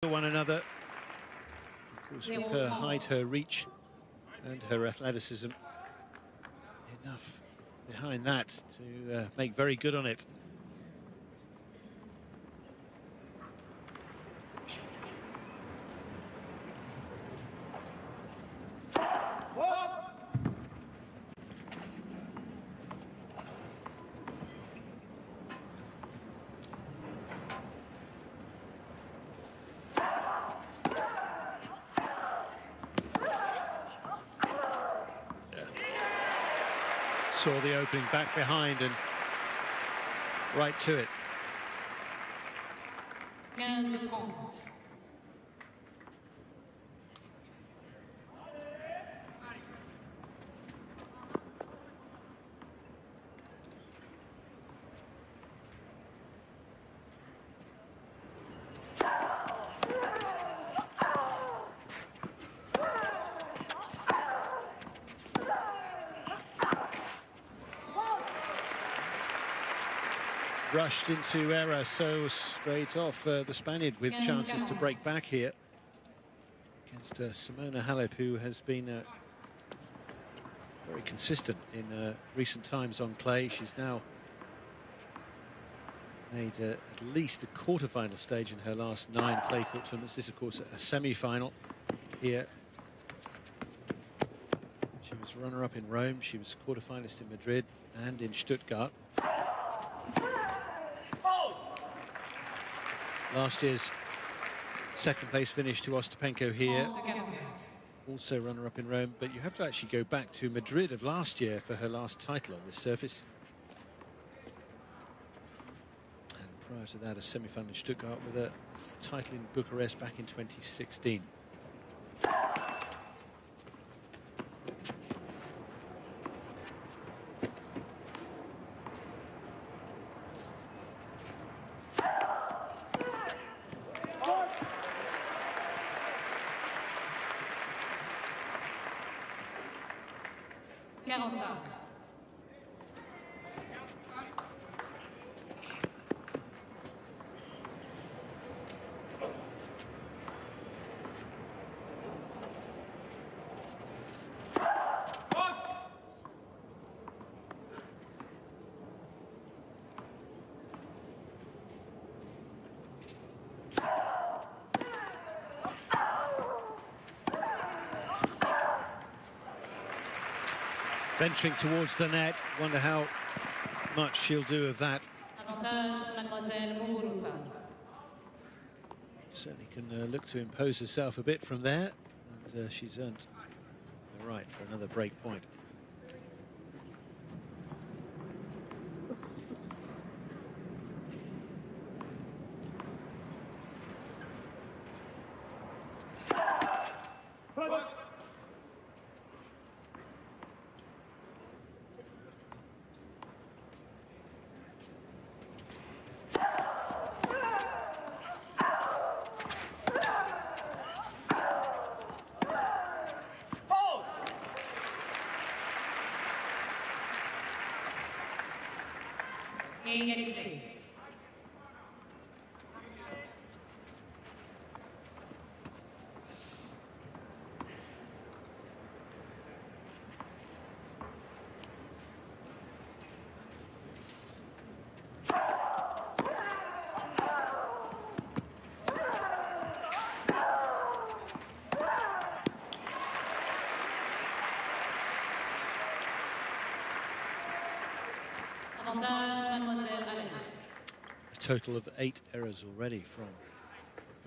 one another. Of course, with her height, her reach, and her athleticism, enough behind that to make very good on it. Saw the opening back behind and right to it. 15-30. Rushed into error so straight off the Spaniard with chances to break back here against Simona Halep, who has been very consistent in recent times on clay. She's now made at least the quarter-final stage in her last 9 clay court tournaments. This, of course, a semi-final here. She was runner-up in Rome. She was quarter-finalist in Madrid and in Stuttgart. Last year's second-place finish to Ostapenko here. Also runner-up in Rome, but you have to actually go back to Madrid of last year for her last title on this surface. And prior to that, a semi-final in Stuttgart with a title in Bucharest back in 2016. Venturing towards the net, wonder how much she'll do of that. Certainly can look to impose herself a bit from there, and she's earned the right for another break point. A total of 8 errors already from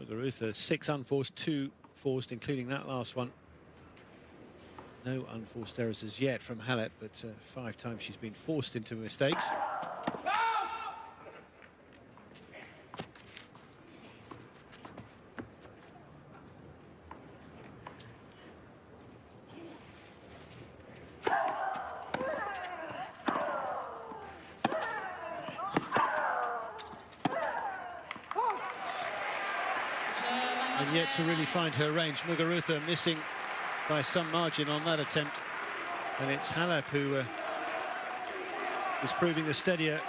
Muguruza. 6 unforced, 2 forced, including that last one. No unforced errors as yet from Halep, but 5 times she's been forced into mistakes. And yet to really find her range. Muguruza missing by some margin on that attempt. And it's Halep who is proving the steadier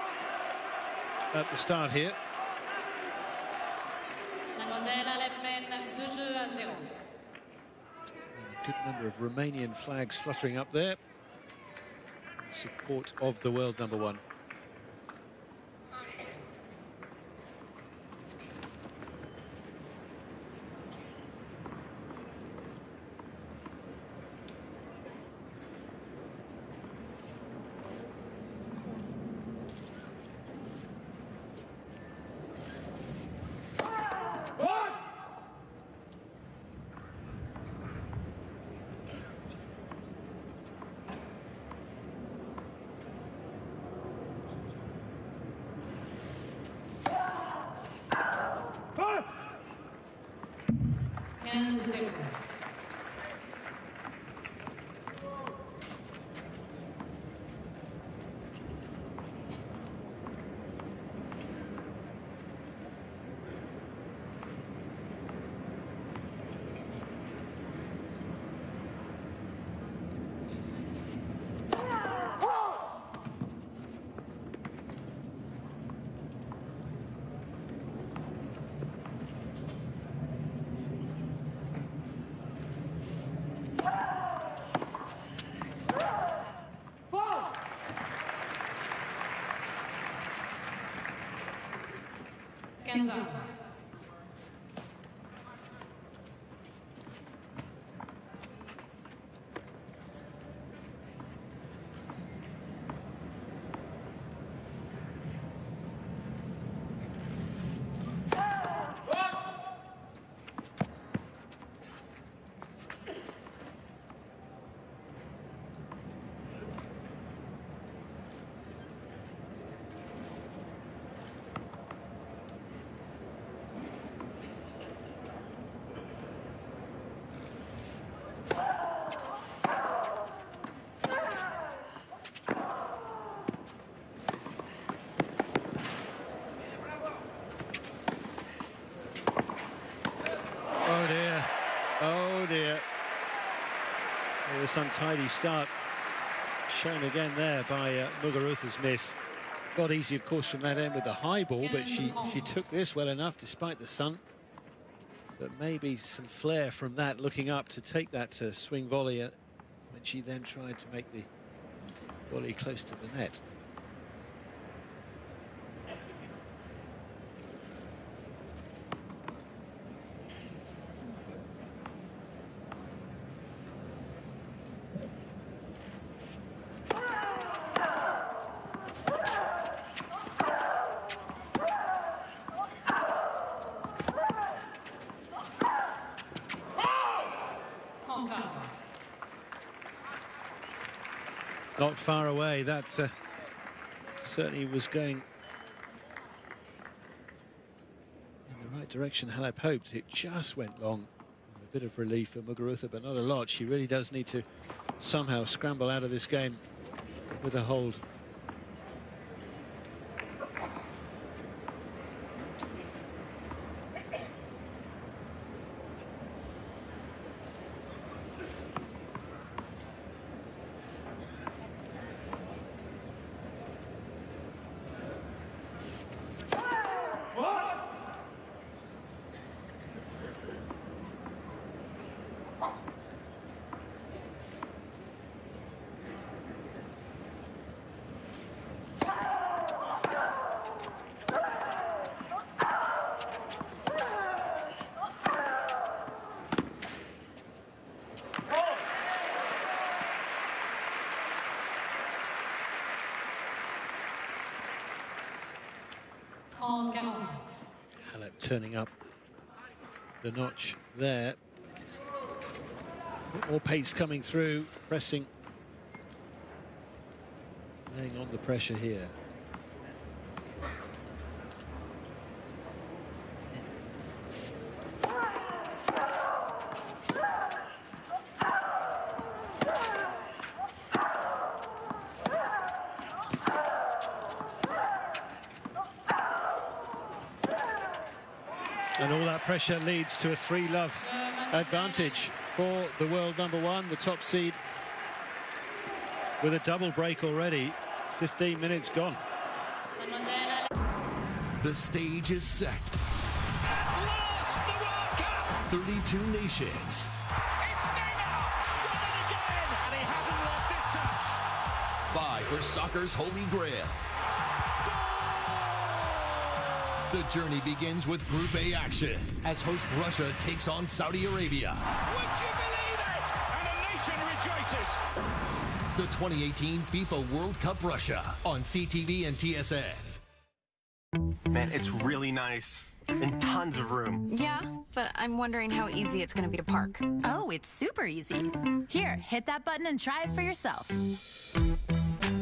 at the start here. Mademoiselle Halep A good number of Romanian flags fluttering up there in support of the world number one. Oh dear, oh dear. This untidy start shown again there by Muguruza's miss. Not easy, of course, from that end with the high ball, but she took this well enough despite the sun. But maybe some flair from that, looking up to take that swing volley when she then tried to make the volley close to the net. Not far away. That certainly was going in the right direction. Halep hoped. It just went long. A bit of relief for Muguruza, but not a lot. She really does need to somehow scramble out of this game with a hold. Halep turning up the notch there. More pace coming through, pressing, laying on the pressure here. And all that pressure leads to a 3-love advantage for the world number one, the top seed, with a double break already. 15 minutes gone. The stage is set. At last, the World Cup! 32 nations. It's Neymar! Done it again! And he hasn't lost his touch. Vie for soccer's holy grail. The journey begins with Group A action as host Russia takes on Saudi Arabia. Would you believe it? And a nation rejoices. The 2018 FIFA World Cup Russia on CTV and TSN. Man, it's really nice. And tons of room. Yeah, but I'm wondering how easy it's going to be to park. Oh, it's super easy. Here, hit that button and try it for yourself.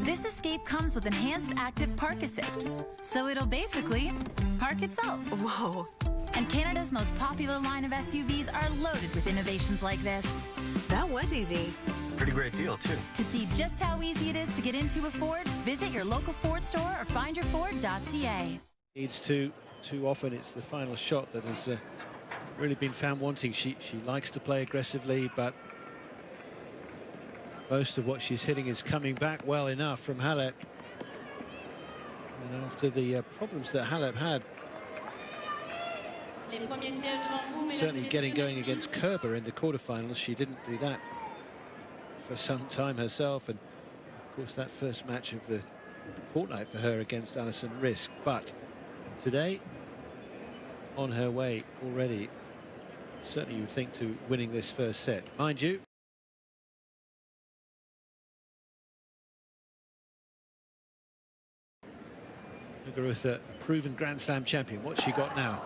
This Escape comes with enhanced active park assist, so it'll basically park itself. Whoa. And Canada's most popular line of SUVs are loaded with innovations like this. That was easy. Pretty great deal, too. To see just how easy it is to get into a Ford, visit your local Ford store or findyourford.ca. Needs to. Too often it's the final shot that has really been found wanting. She likes to play aggressively, but most of what she's hitting is coming back well enough from Halep. And after the problems that Halep had, certainly getting going against Kerber in the quarterfinals, she didn't do that for some time herself. And of course that first match of the fortnight for her against Alison Risk. But today, on her way already, certainly you would think, to winning this first set. Mind you, Muguruza, a proven Grand Slam champion. What's she got now?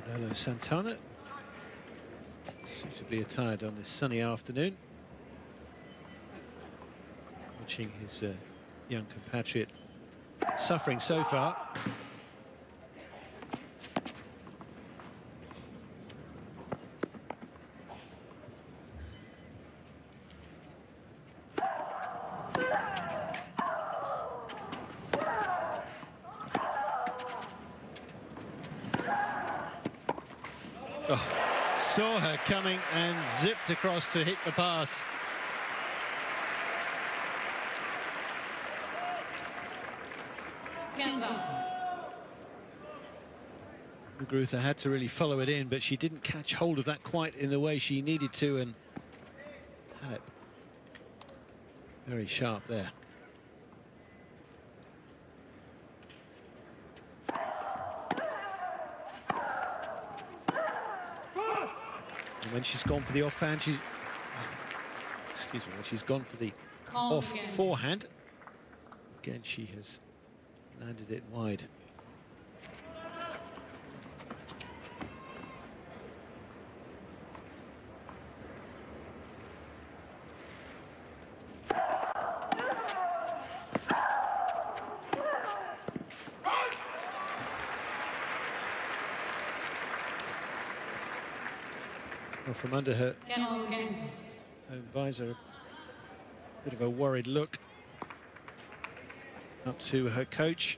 Manolo Santana, suitably attired on this sunny afternoon, watching his young compatriot suffering so far. Oh, saw her coming and zipped across to hit the pass. Muguruza had to really follow it in, but she didn't catch hold of that quite in the way she needed to, and Halep very sharp there. And when she's gone for the offhand, when she's gone for the off forehand, again she has landed it wide. Well, from under her own visor, a bit of a worried look up to her coach.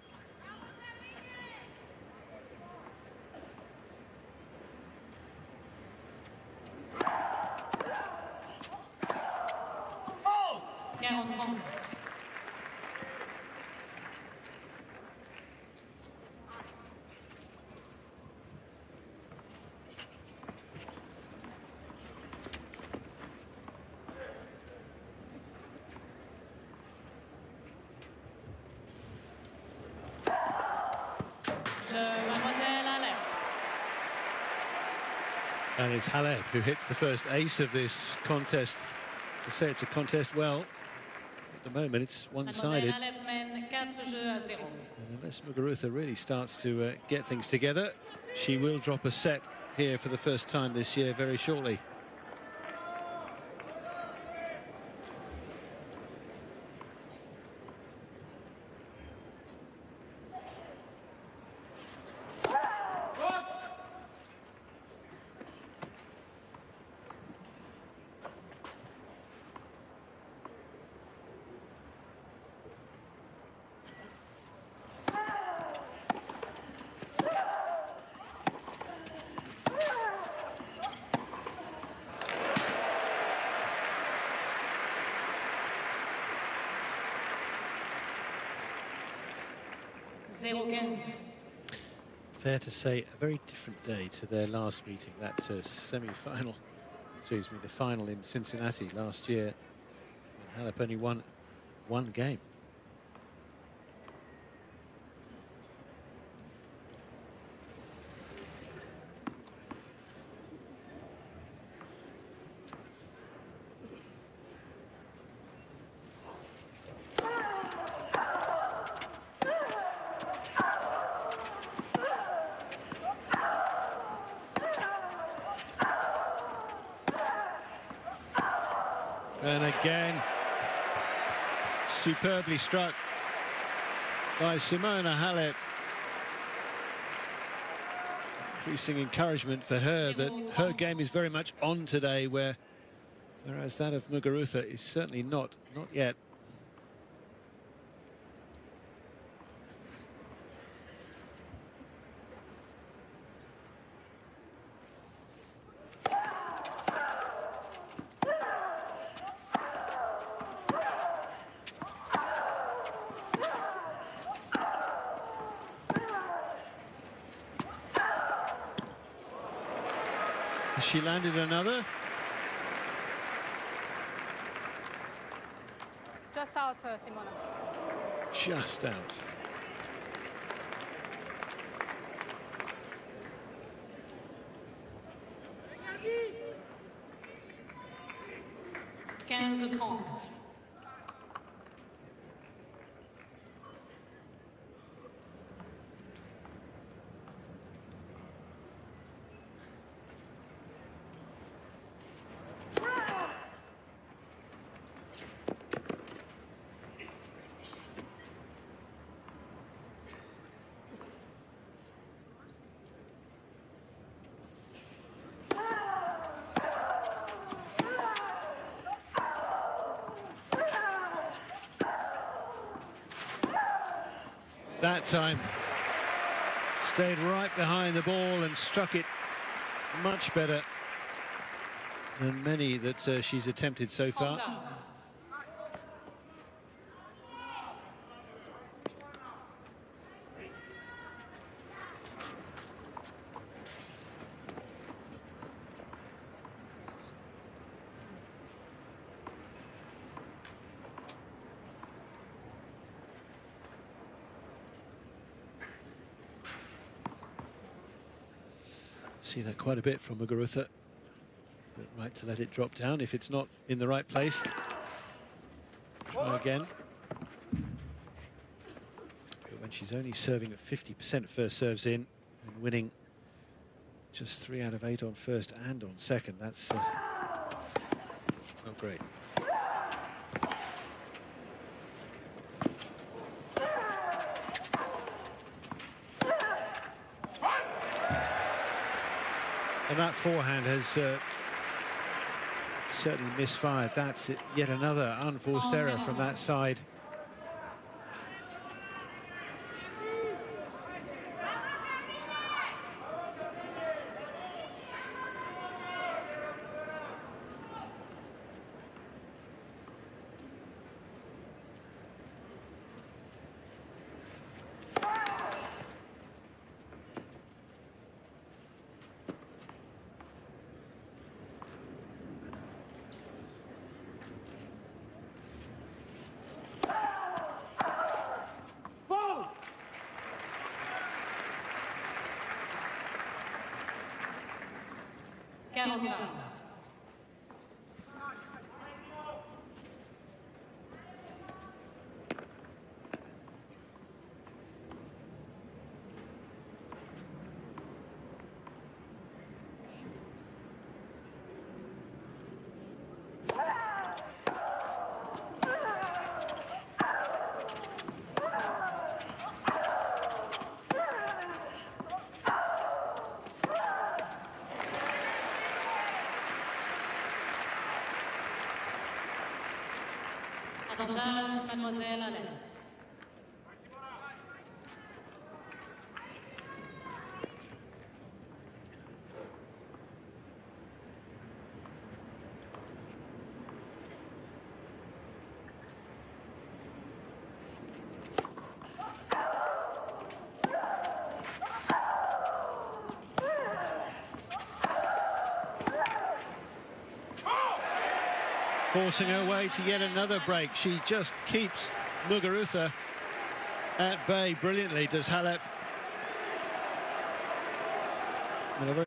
And it's Halep who hits the first ace of this contest. To say it's a contest, well, at the moment it's one-sided. And unless Muguruza really starts to get things together, she will drop a set here for the first time this year very shortly. Fair to say, a very different day to their last meeting. That semi-final, excuse me, the final in Cincinnati last year. Halep only won one game. And again, superbly struck by Simona Halep. Increasing encouragement for her that her game is very much on today, whereas that of Muguruza is certainly not yet. She landed another. Just out, Simona. Just out. That time stayed right behind the ball and struck it much better than many that she's attempted so far. See that quite a bit from Muguruza, but right to let it drop down if it's not in the right place. Try again. But when she's only serving at 50% first serves in and winning just 3 out of 8 on first and on second, that's not great. And that forehand has certainly misfired. That's yet another unforced error from that side. Avantage, Mademoiselle Halep. forcing her way to yet another break. She just keeps Muguruza at bay brilliantly, does Halep. And a very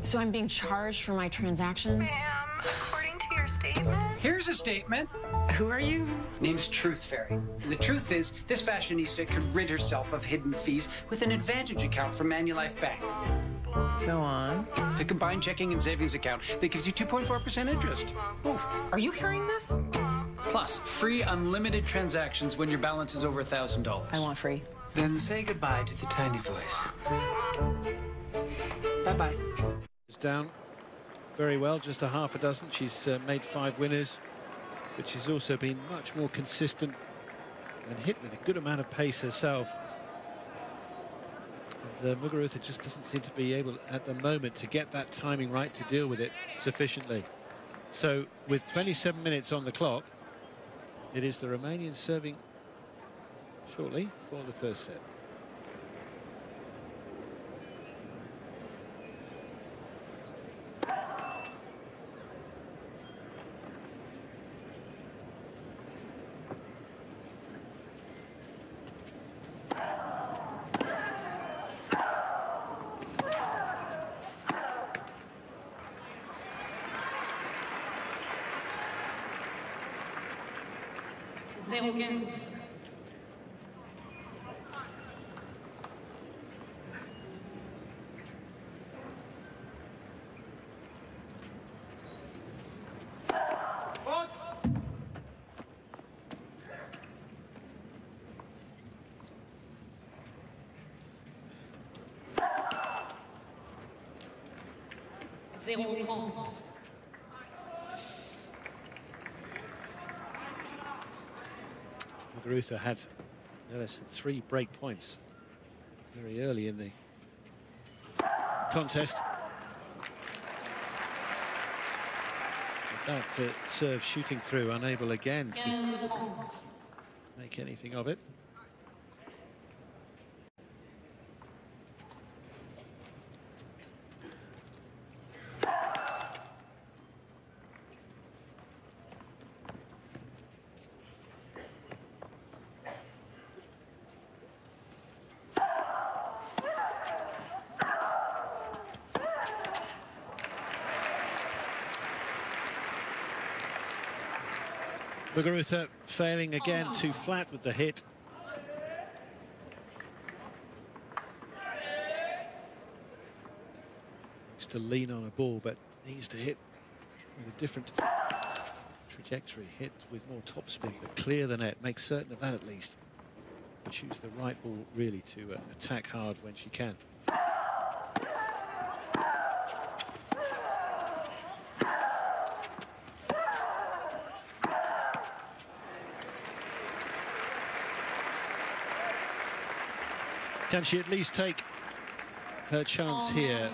So I'm being charged for my transactions? Ma'am, according to your statement. Here's a statement. Who are you? Name's Truth Fairy. And the truth is, this fashionista could rid herself of hidden fees with an Advantage account from Manulife Bank. Go on. The combined checking and savings account that gives you 2.4% interest. Oh, are you hearing this? Plus, free unlimited transactions when your balance is over $1,000. I want free. Then say goodbye to the tiny voice. Bye-bye. down very well, just a half a dozen. She's made 5 winners, but she's also been much more consistent and hit with a good amount of pace herself. And Muguruza just doesn't seem to be able at the moment to get that timing right to deal with it sufficiently. So with 27 minutes on the clock, it is the Romanians serving shortly for the first set. Muguruza had no less than 3 break points very early in the contest. But that serve shooting through, unable again to make anything of it. Muguruza failing again, too flat with the hit. Looks to lean on a ball, but needs to hit with a different trajectory. Hit with more topspin, but clear the net. Make certain of that at least. Choose the right ball really to attack hard when she can. Can she at least take her chance here,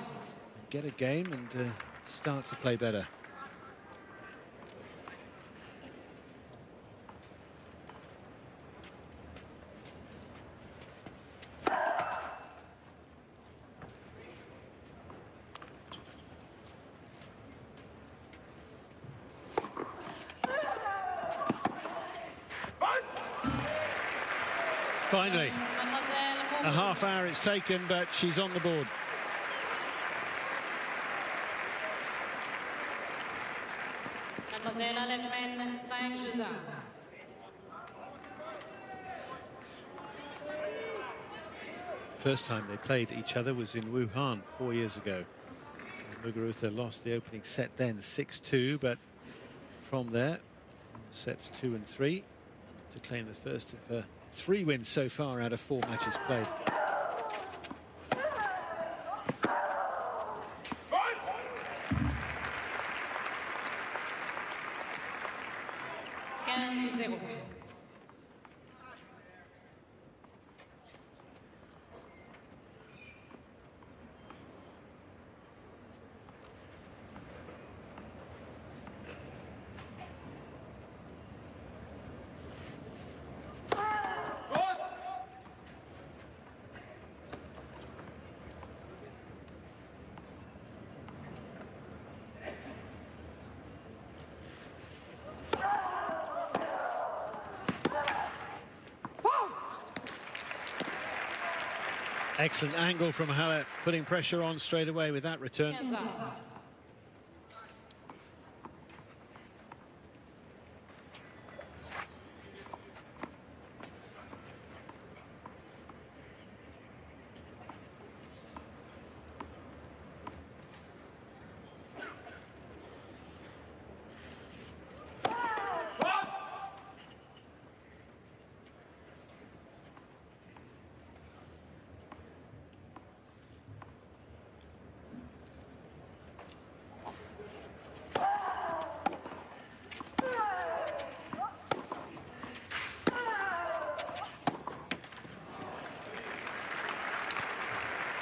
get a game and start to play better? Finally. A half hour it's taken, but she's on the board. Mademoiselle Halep, 5 First time they played each other was in Wuhan 4 years ago. And Muguruza lost the opening set then 6-2, but from there, sets 2 and 3 to claim the first of 3 wins so far out of 4 matches played. Excellent angle from Halep, putting pressure on straight away with that return.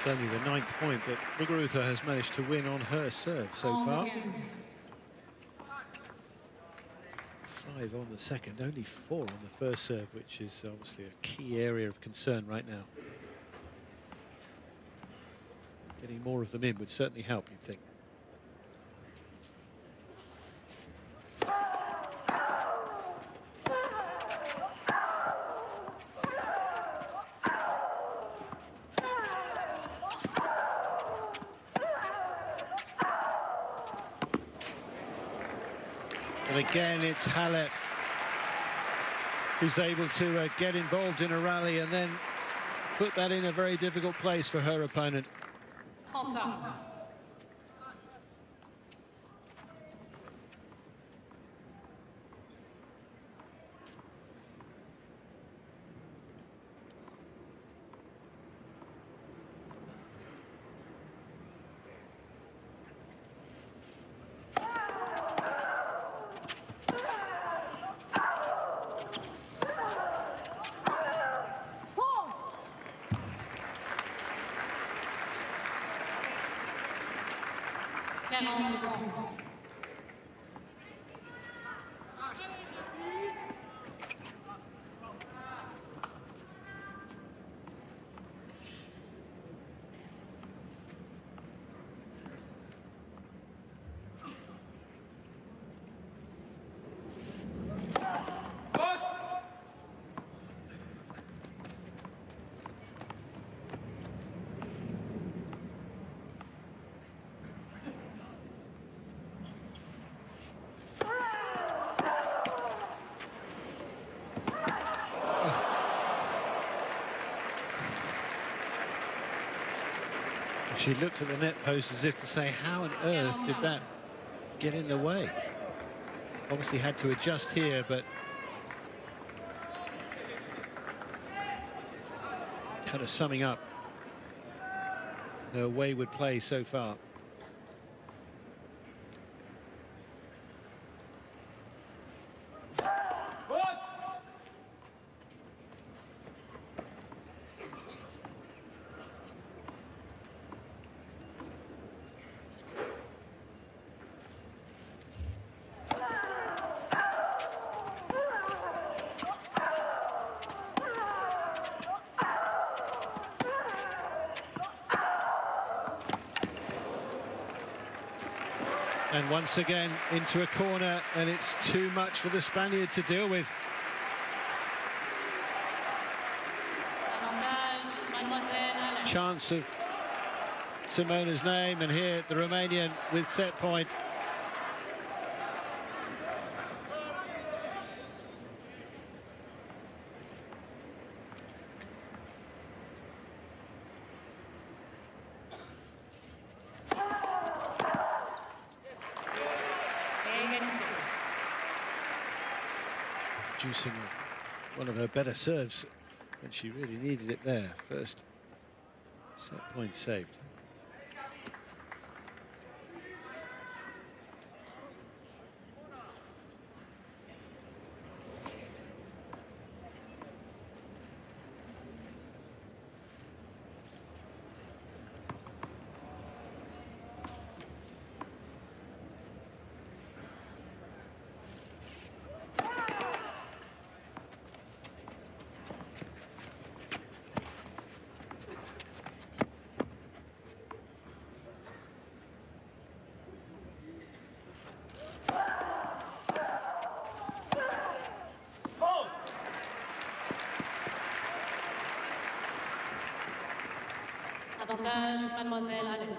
It's only the 9th point that Muguruza has managed to win on her serve so far. 5 on the second, only 4 on the first serve, which is obviously a key area of concern right now. Getting more of them in would certainly help, you'd think. And again, it's Halep who's able to get involved in a rally and then put that in a very difficult place for her opponent. She looked at the net post as if to say, how on earth did that get in the way? Obviously had to adjust here, but kind of summing up her wayward play so far. And once again into a corner, and it's too much for the Spaniard to deal with. Chance of Simona's name, and here the Romanian with set point. Producing one of her better serves, and she really needed it there. First set point saved. Avantage, Mademoiselle Halep.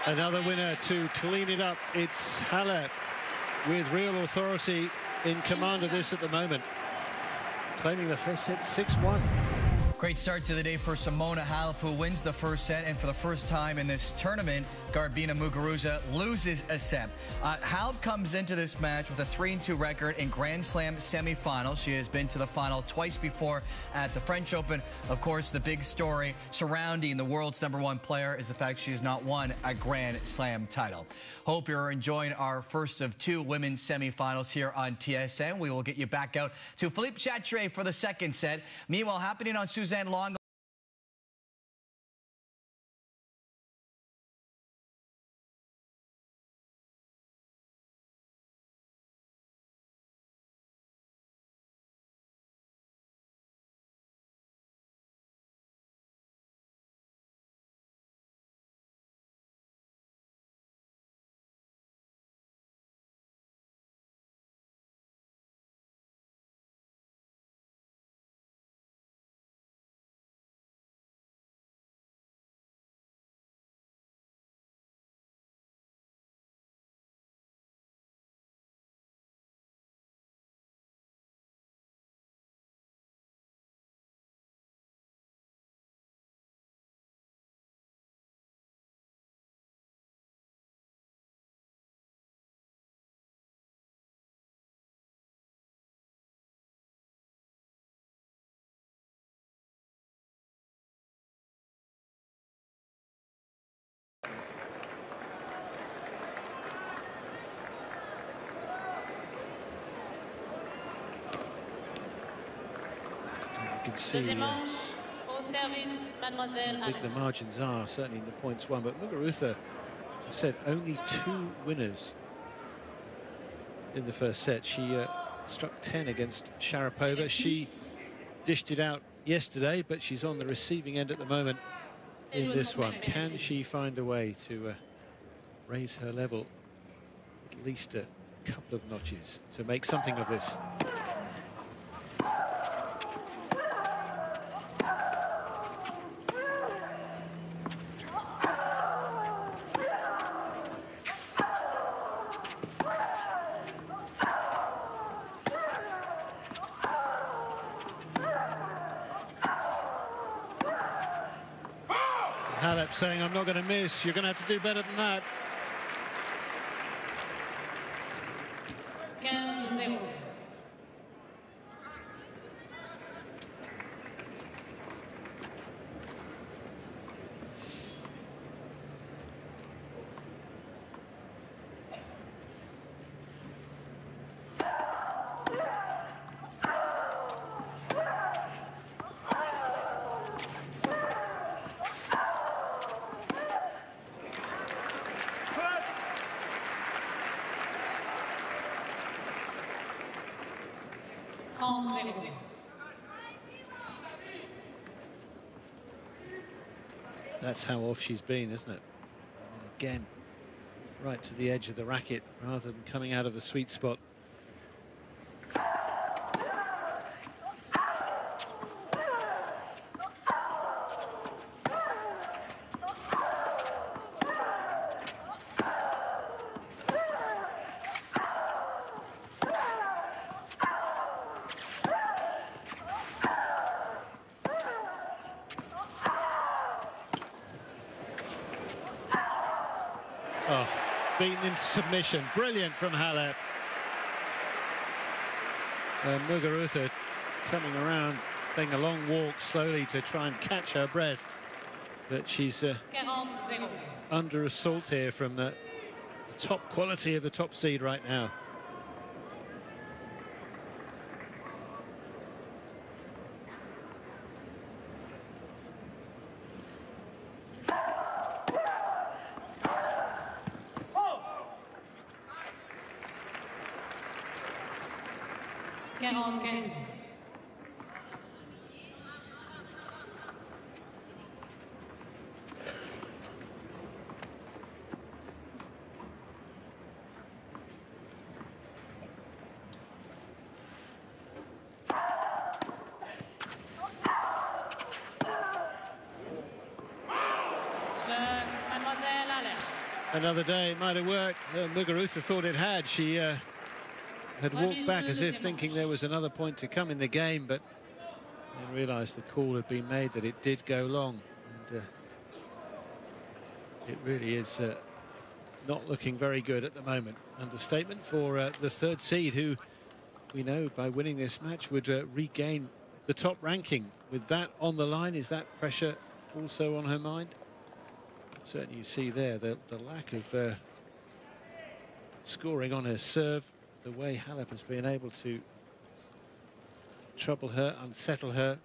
Another winner to clean it up. It's Halep with real authority in command of this at the moment. Claiming the first set 6-1. Great start to the day for Simona Halep, who wins the first set, and for the first time in this tournament, Garbina Muguruza loses a set. Halep comes into this match with a 3-2 record in Grand Slam semifinals. She has been to the final twice before at the French Open. Of course, the big story surrounding the world's #1 player is the fact she has not won a Grand Slam title. Hope you're enjoying our first of 2 women's semifinals here on TSN. We will get you back out to Philippe Chatrier for the second set. Meanwhile, happening on Suzanne Long. You can see how big the margins are, certainly in the points won. But Muguruza, I said, only 2 winners in the first set. She struck 10 against Sharapova. She dished it out yesterday, but she's on the receiving end at the moment in this one. Can she find a way to raise her level at least a couple of notches to make something of this? Halep saying, I'm not going to miss. You're going to have to do better than that. 15-0. That's how off she's been, isn't it? And again, right to the edge of the racket rather than coming out of the sweet spot. Oh, beaten into submission. Brilliant from Halep. Muguruza coming around, taking a long walk slowly to try and catch her breath. But she's under assault here from the top quality of the top seed right now. 45. Another day, it might have worked. Muguruza thought it had. She had walked back as if thinking there was another point to come in the game, but then realised the call had been made that it did go long. And it really is not looking very good at the moment. Understatement for the third seed, who we know by winning this match would regain the top ranking. With that on the line, is that pressure also on her mind? Certainly you see there the lack of scoring on her serve, the way Halep has been able to trouble her, unsettle her,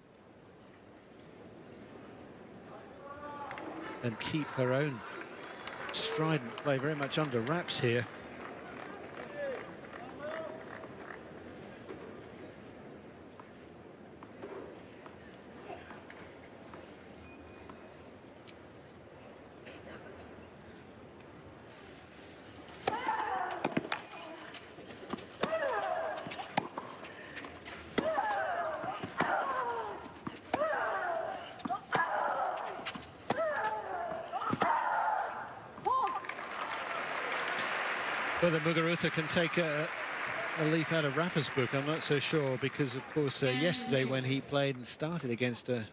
and keep her own strident play very much under wraps here. Whether Muguruza can take a leaf out of Rafa's book, I'm not so sure, because of course yesterday when he played and started against a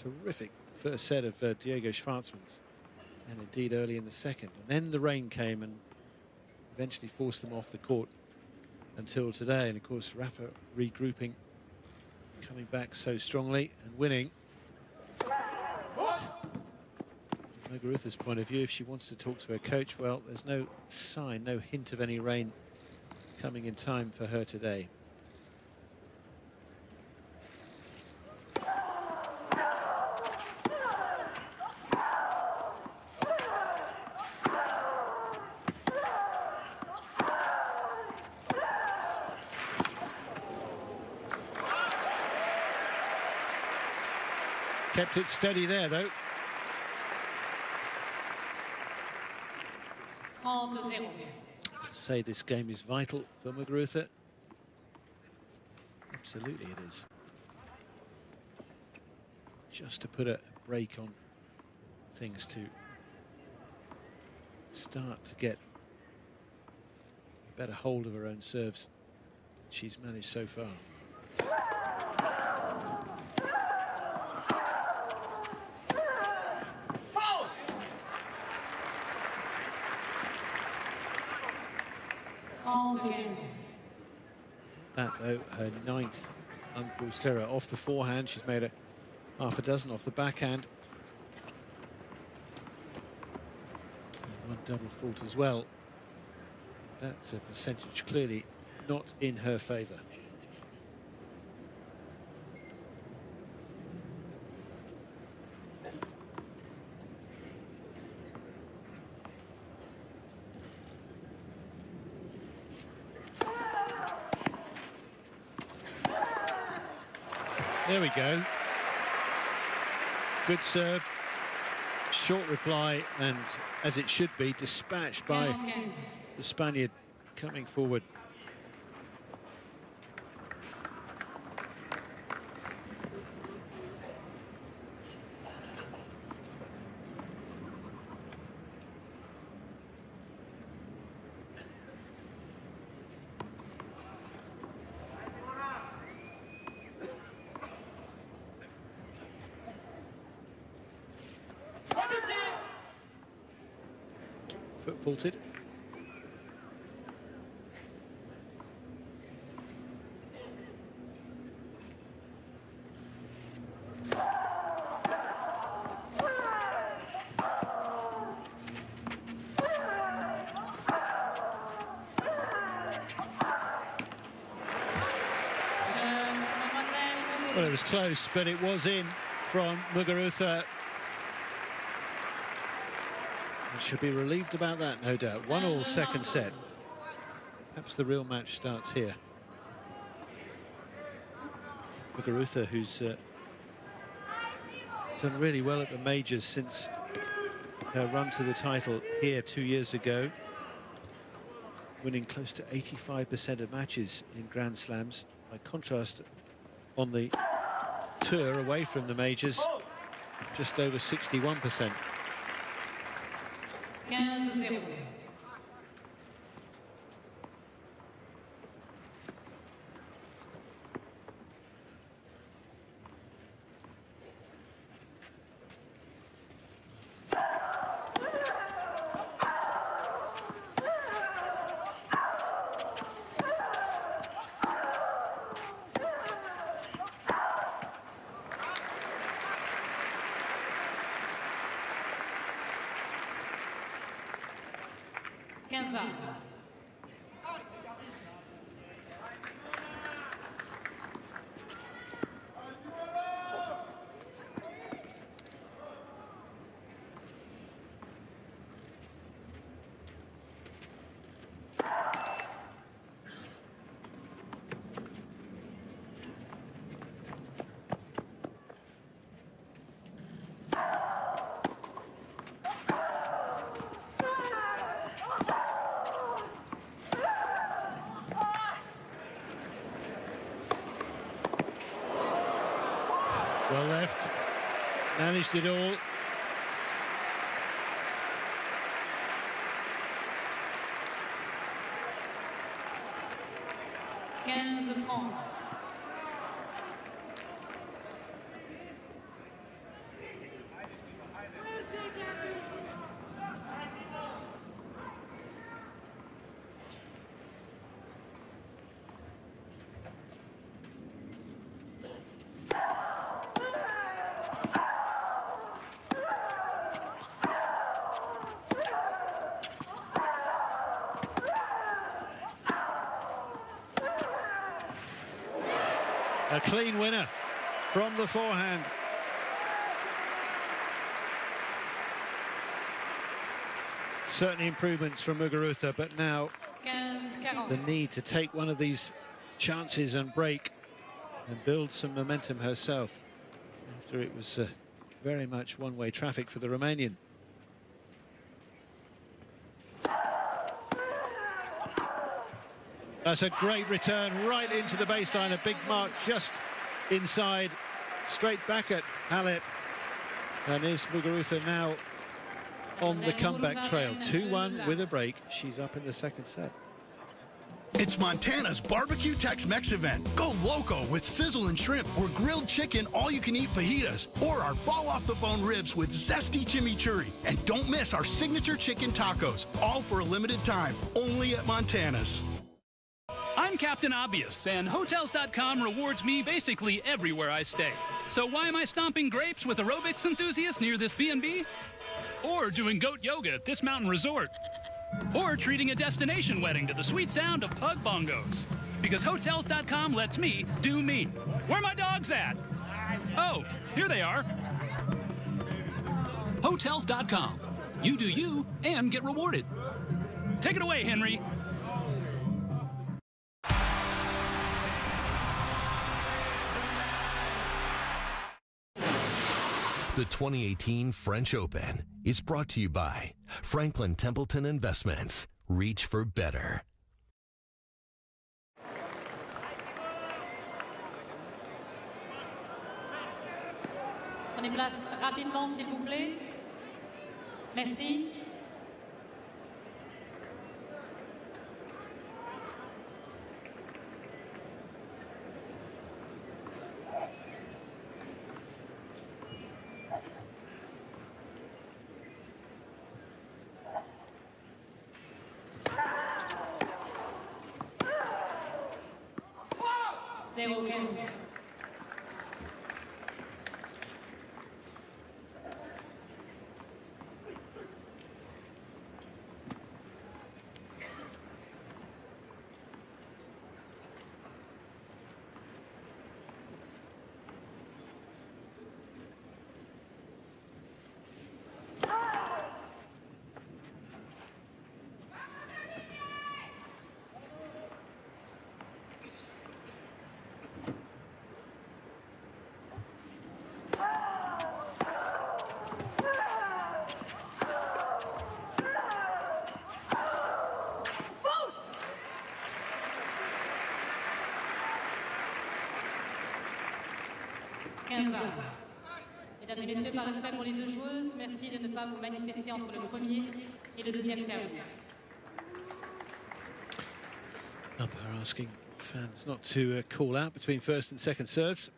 terrific first set of Diego Schwartzman's, and indeed early in the second, and then the rain came and eventually forced them off the court until today. And of course Rafa regrouping, coming back so strongly and winning. Muguruza's point of view, if she wants to talk to her coach, well, there's no sign, no hint of any rain coming in time for her today. Kept it steady there, though. To say this game is vital for Muguruza, absolutely it is. Just to put a break on things, to start to get a better hold of her own serves she's managed so far. That, though, her 9th unforced error off the forehand. She's made half a dozen off the backhand. And one double fault as well. That's a percentage clearly not in her favour. There we go. Good serve, short reply, and as it should be, dispatched by the Spaniard coming forward. Foot faulted. Well, it was close, but it was in from Muguruza. She'll be relieved about that, no doubt. 1-1 second set. Perhaps the real match starts here. Muguruza, who's done really well at the majors since her run to the title here 2 years ago, winning close to 85% of matches in Grand Slams. By contrast, on the tour away from the majors, just over 61%. 15-0. Well left, managed it all. A clean winner from the forehand. Certainly improvements from Muguruza, but now the need to take one of these chances and break and build some momentum herself after it was very much one-way traffic for the Romanian. That's a great return right into the baseline. A big mark just inside, straight back at Halep. And is Muguruza now on the comeback trail? 2-1 with a break. She's up in the second set. It's Montana's barbecue Tex-Mex event. Go loco with sizzle and shrimp or grilled chicken all-you-can-eat fajitas or our fall-off-the-bone ribs with zesty chimichurri. And don't miss our signature chicken tacos, all for a limited time, only at Montana's. I'm Captain Obvious, and Hotels.com rewards me basically everywhere I stay. So why am I stomping grapes with aerobics enthusiasts near this B&B? Or doing goat yoga at this mountain resort? Or treating a destination wedding to the sweet sound of pug bongos? Because Hotels.com lets me do me. Where are my dogs at? Oh, here they are. Hotels.com. You do you and get rewarded. Take it away, Henry. The 2018 French Open is brought to you by Franklin Templeton Investments. Reach for better. Prenez place rapidement, s'il vous plaît. Merci. 15 ans. Mesdames et messieurs, par respect pour les deux joueuses, merci de ne pas vous manifester entre le premier et le deuxième service. Umpire asking fans not to call out between first and second serves.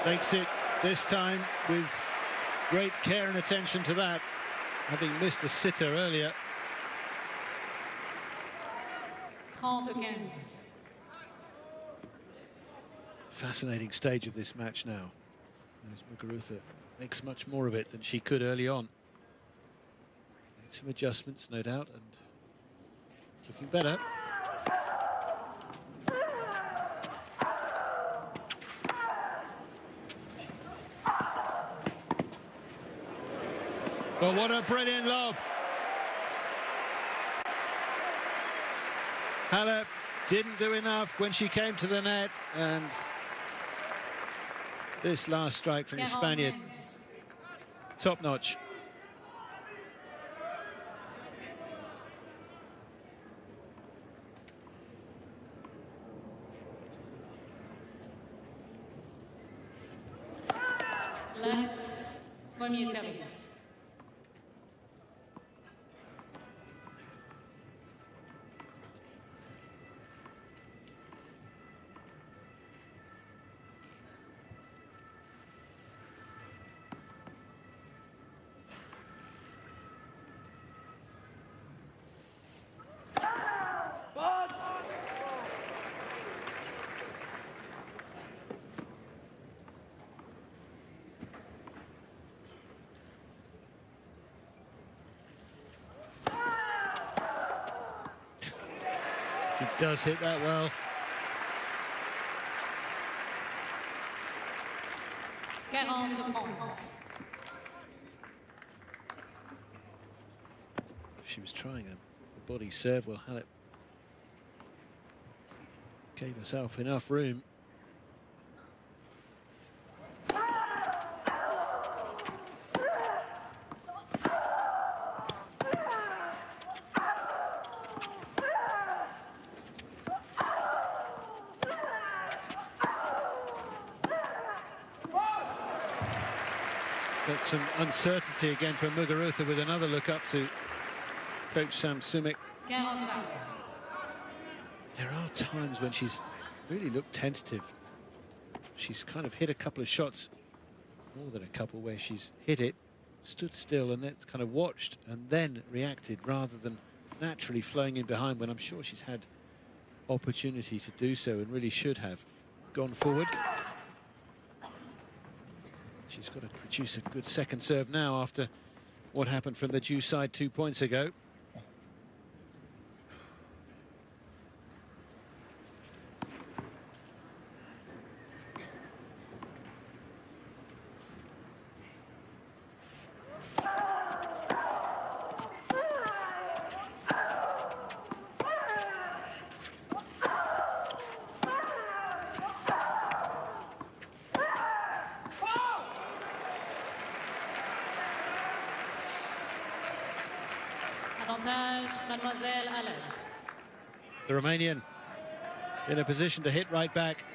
Makes it this time with great care and attention to that, having missed a sitter earlier. 30-15. Fascinating stage of this match now, as Muguruza makes much more of it than she could early on. Made some adjustments, no doubt, and looking better. Well, what a brilliant lob. Halep didn't do enough when she came to the net, and this last strike from the Spaniard, top notch. Let, premier service. She does hit that well. She was trying a body serve. Well, Halep gave herself enough room. But some uncertainty again for Muguruza with another look up to coach Sam Sumik. There are times when she's really looked tentative. She's kind of hit a couple of shots, more than a couple, where she's hit it, stood still, and then kind of watched and then reacted rather than naturally flowing in behind, when I'm sure she's had opportunity to do so and really should have gone forward. She's got to produce a good second serve now after what happened from the due side 2 points ago. Avantage, Mademoiselle Halep. The Romanian in a position to hit right back.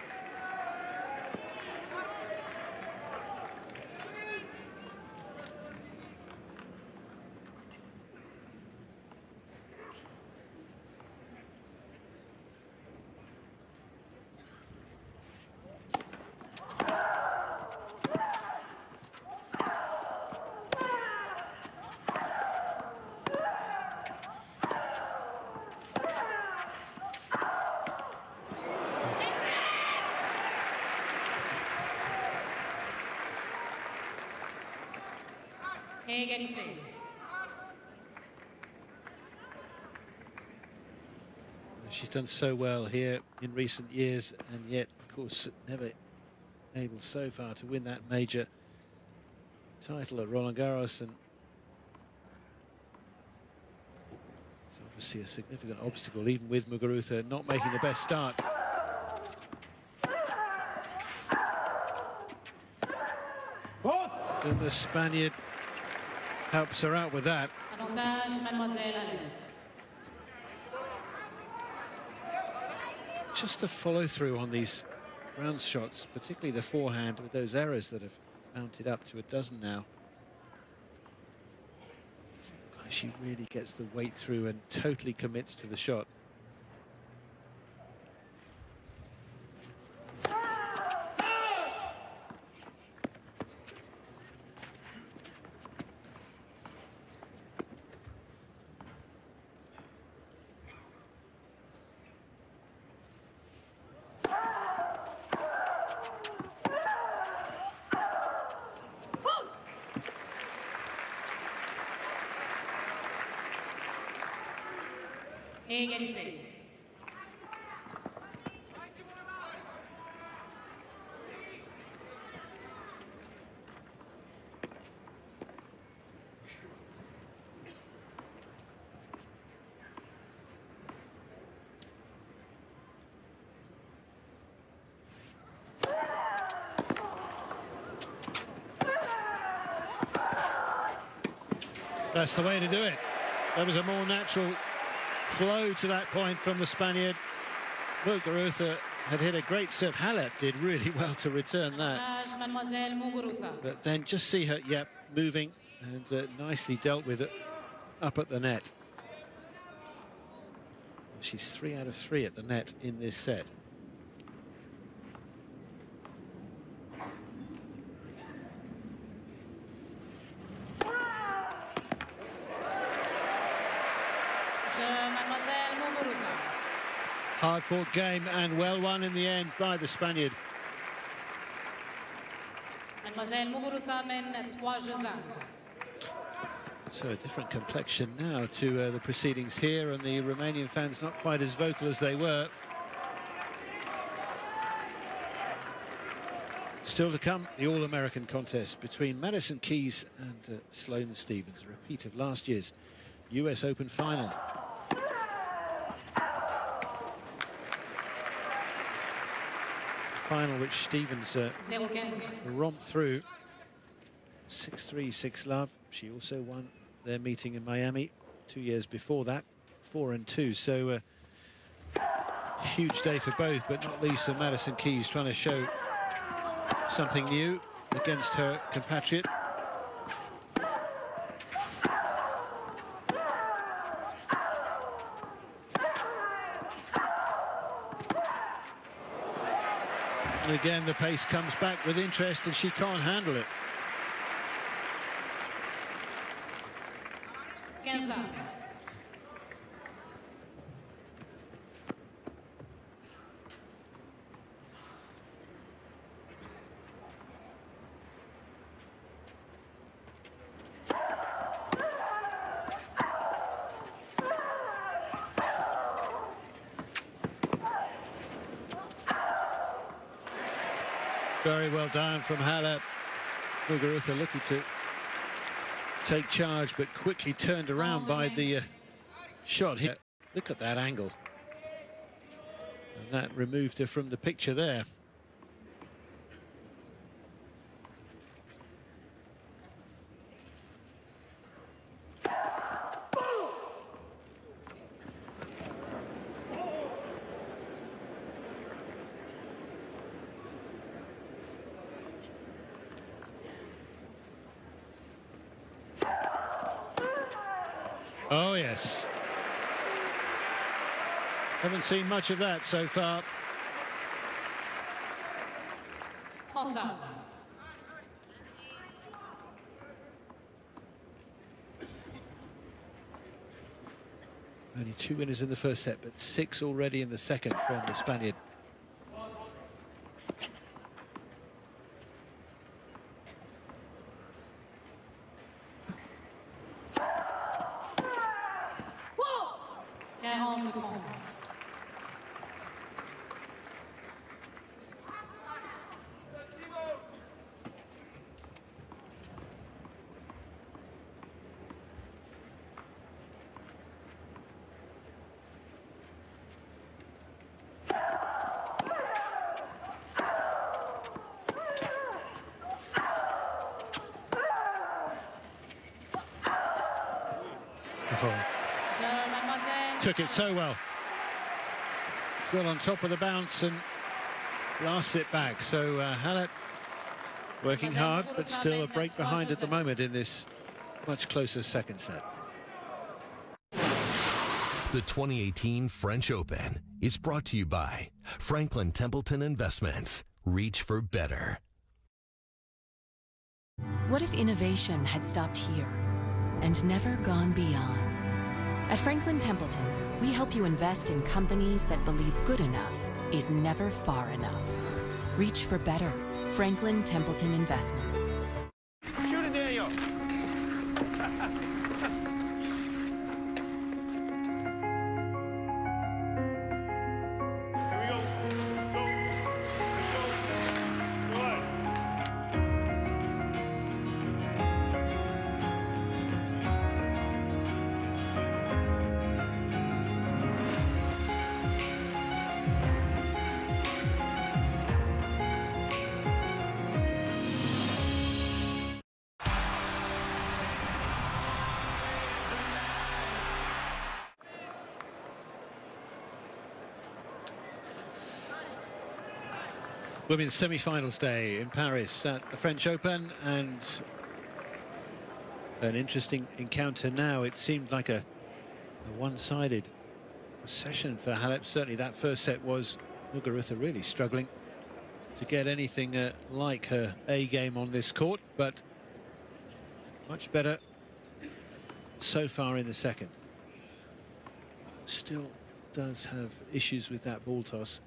Égalité. She's done so well here in recent years, and yet, of course, never able so far to win that major title at Roland Garros, and it's obviously a significant obstacle, even with Muguruza not making the best start. And the Spaniard helps her out with that. Avantage, Mademoiselle Halep. Just the follow through on these ground shots, particularly the forehand with those errors that have mounted up to a dozen now. She really gets the weight through and totally commits to the shot. Égalité. That's the way to do it. There was a more natural flow to that point from the Spaniard. Muguruza had hit a great serve. Halep did really well to return that. Mademoiselle Muguruza. But then just see her, yep, moving and nicely dealt with it up at the net. She's 3 out of 3 at the net in this set. Hard-fought game and well won in the end by the Spaniard. Mademoiselle Muguruza mène 3 jeux à 1. So a different complexion now to the proceedings here, and the Romanian fans not quite as vocal as they were. Still to come, the All-American contest between Madison Keys and Sloane Stephens, a repeat of last year's US Open final. Final which Stephens romped through 6-3, 6-love. She also won their meeting in Miami 2 years before that, 4-2. So huge day for both, but not least for Madison Keys, trying to show something new against her compatriot. Again, the pace comes back with interest and she can't handle it. Very well done from Halep. Muguruza looking to take charge, but quickly turned around by the shot here. Look at that angle. And that removed her from the picture there. Oh, yes. Haven't seen much of that so far. 30. Only 2 winners in the first set, but 6 already in the second from the Spaniard. Oh. Took it so well. Got on top of the bounce and blasts it back. So Halep working hard, but still a break behind at the moment in this much closer second set. The 2018 French Open is brought to you by Franklin Templeton Investments. Reach for better. What if innovation had stopped here and never gone beyond? At Franklin Templeton, we help you invest in companies that believe good enough is never far enough. Reach for better. Franklin Templeton Investments. Shoot it, Daniel. Women's semi-finals day in Paris at the French Open, and an interesting encounter now. It seemed like a one-sided session for Halep. Certainly that first set was Muguruza really struggling to get anything like her A game on this court, but much better so far in the second. Still does have issues with that ball toss.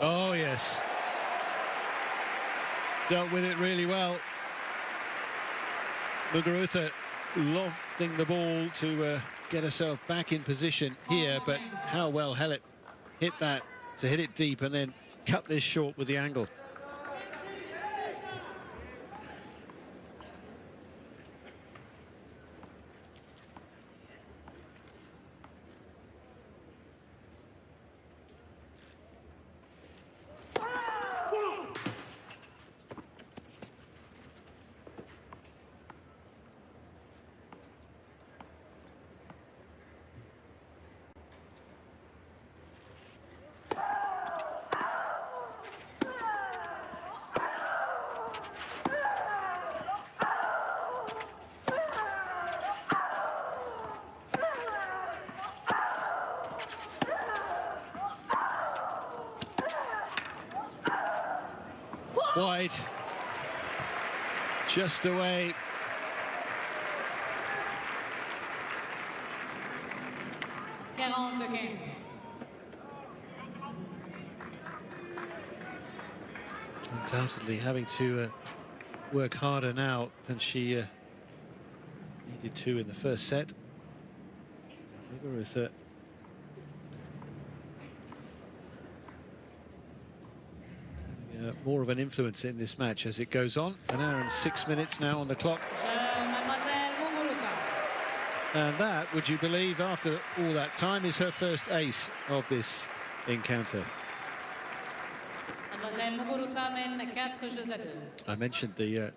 Oh, yes. Dealt with it really well. Muguruza lofting the ball to get herself back in position here, but how well Halep hit that to hit it deep and then cut this short with the angle. Wide, just away. Undoubtedly having to work harder now than she needed to in the first set. Muguruza more of an influence in this match as it goes on. An hour and 6 minutes now on the clock. And that, would you believe, after all that time, is her first ace of this encounter. Mademoiselle Muguruza mène 4 jeux à 2. I mentioned the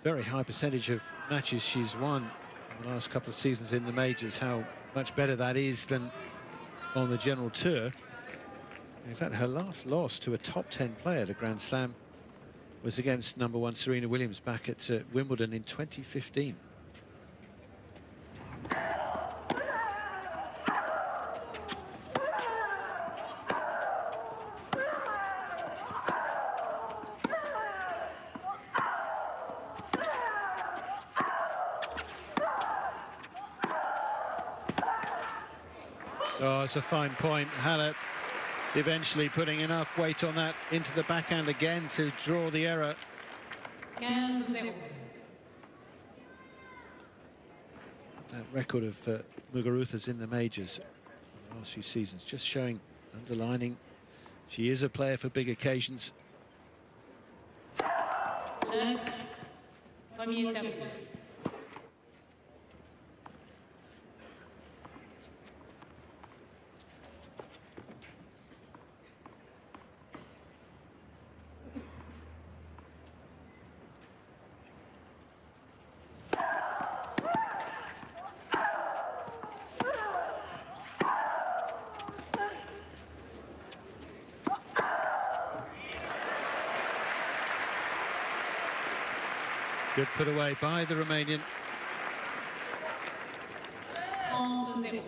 very high percentage of matches she's won in the last couple of seasons in the majors, how much better that is than on the general tour. In fact, her last loss to a top 10 player at a Grand Slam was against #1 Serena Williams back at Wimbledon in 2015. Oh, it's a fine point. Halep eventually putting enough weight on that into the backhand again to draw the error. 15-0. That record of Muguruza's in the majors in the last few seasons, just showing, underlining, she is a player for big occasions. Premier service. Good put away by the Romanian. 30-0. I mean,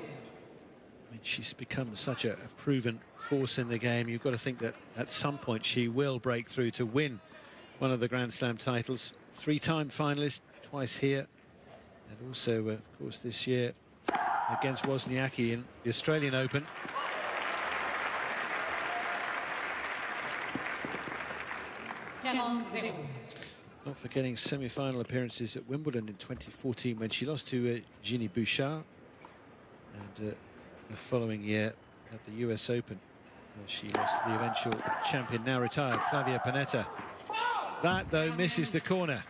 she's become such a proven force in the game. You've got to think that at some point she will break through to win one of the Grand Slam titles. 3-time finalist, twice here, and also, of course, this year against Wozniacki in the Australian Open. Not forgetting semi-final appearances at Wimbledon in 2014 when she lost to Ginny Bouchard, and the following year at the US Open where she lost to the eventual champion, now retired, Flavia Pennetta. That, though, misses the corner.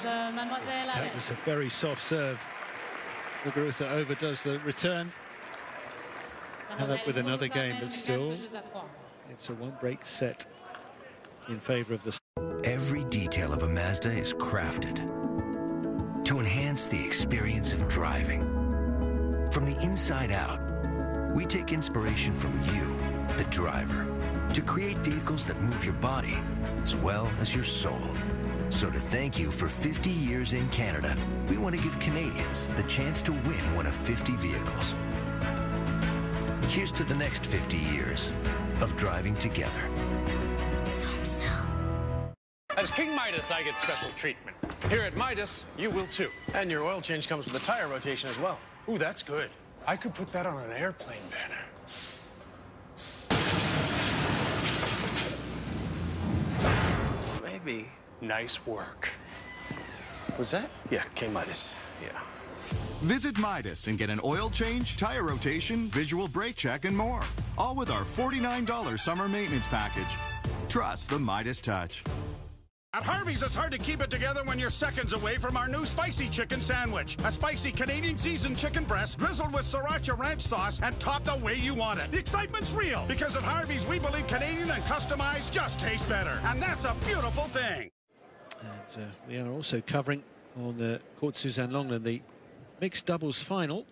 That was a very soft serve. Muguruza overdoes the return. Halep with another game, but still it's a one-break set in favor of the... Every detail of a Mazda is crafted to enhance the experience of driving. From the inside out, we take inspiration from you, the driver, to create vehicles that move your body as well as your soul. So to thank you for 50 years in Canada, we want to give Canadians the chance to win one of 50 vehicles. Here's to the next 50 years of driving together. As King Midas, I get special treatment. Here at Midas, you will too. And your oil change comes with a tire rotation as well. Ooh, that's good. I could put that on an airplane banner. Maybe. Nice work. Was that? Yeah, King Midas. Yeah. Visit Midas and get an oil change, tire rotation, visual brake check, and more. All with our $49 summer maintenance package. Trust the Midas touch. At Harvey's, it's hard to keep it together when you're seconds away from our new spicy chicken sandwich. A spicy Canadian seasoned chicken breast drizzled with sriracha ranch sauce and topped the way you want it. The excitement's real because at Harvey's, we believe Canadian and customized just taste better. And that's a beautiful thing. And we are also covering on the court Suzanne Longland the mixed doubles final.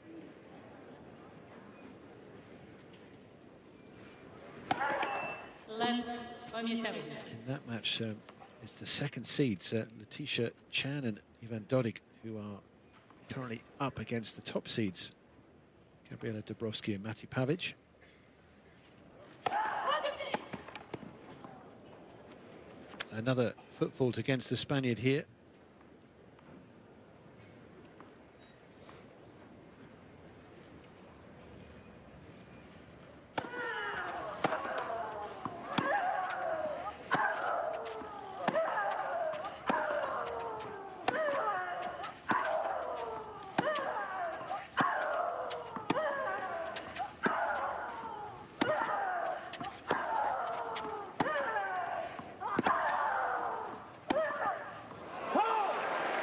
Lent, premier service. In that match, it's the second seeds, Letitia Chan and Ivan Dodig, who are currently up against the top seeds, Gabriela Dabrowski and Mati Pavic. Another foot fault against the Spaniard here.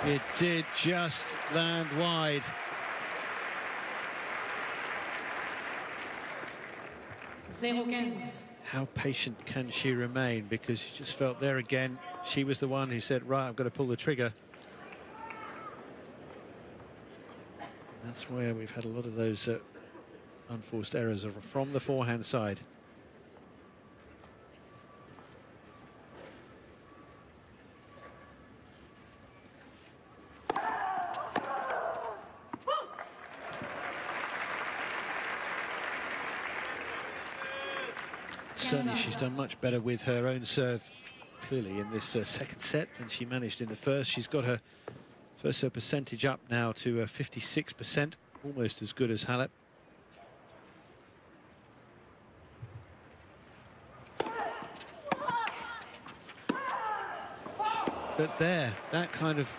It did just land wide. How patient can she remain? Because she just felt there again, she was the one who said, right, I've got to pull the trigger. And that's where we've had a lot of those unforced errors from the forehand side. Certainly she's done much better with her own serve, clearly, in this second set than she managed in the first. She's got her first serve percentage up now to 56%, almost as good as Halep. But there, that kind of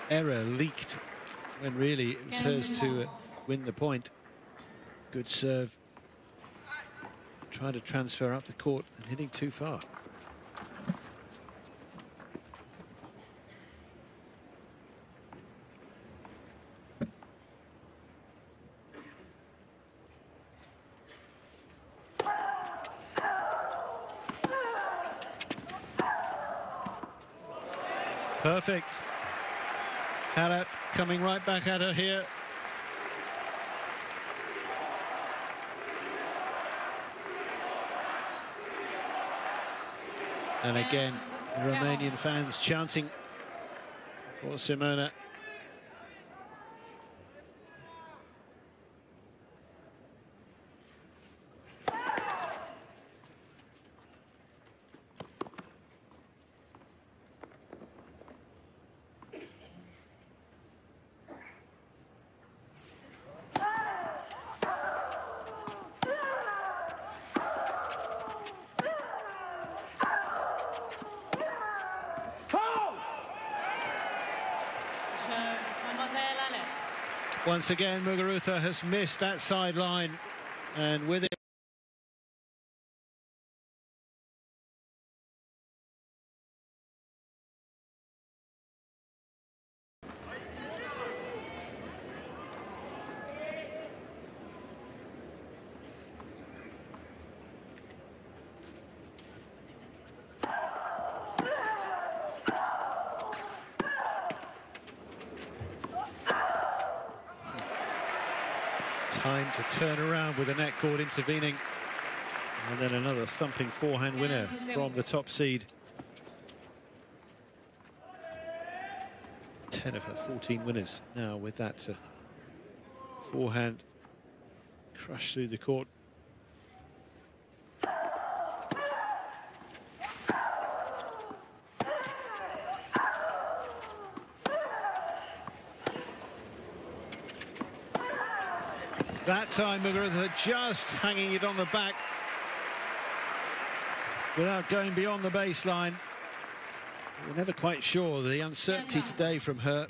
error leaked when really it was hers to win the point. Good serve. Trying to transfer up the court and hitting too far. Perfect. Halep coming right back at her here. And again, the Romanian fans chanting for Simona. Once again, Muguruza has missed that sideline, and with it, time to turn around with the net cord intervening, and then another thumping forehand winner from the top seed. 10 of her 14 winners now with that forehand crush through the court. That time Muguruza just hanging it on the back without going beyond the baseline. We're never quite sure. The uncertainty today from her,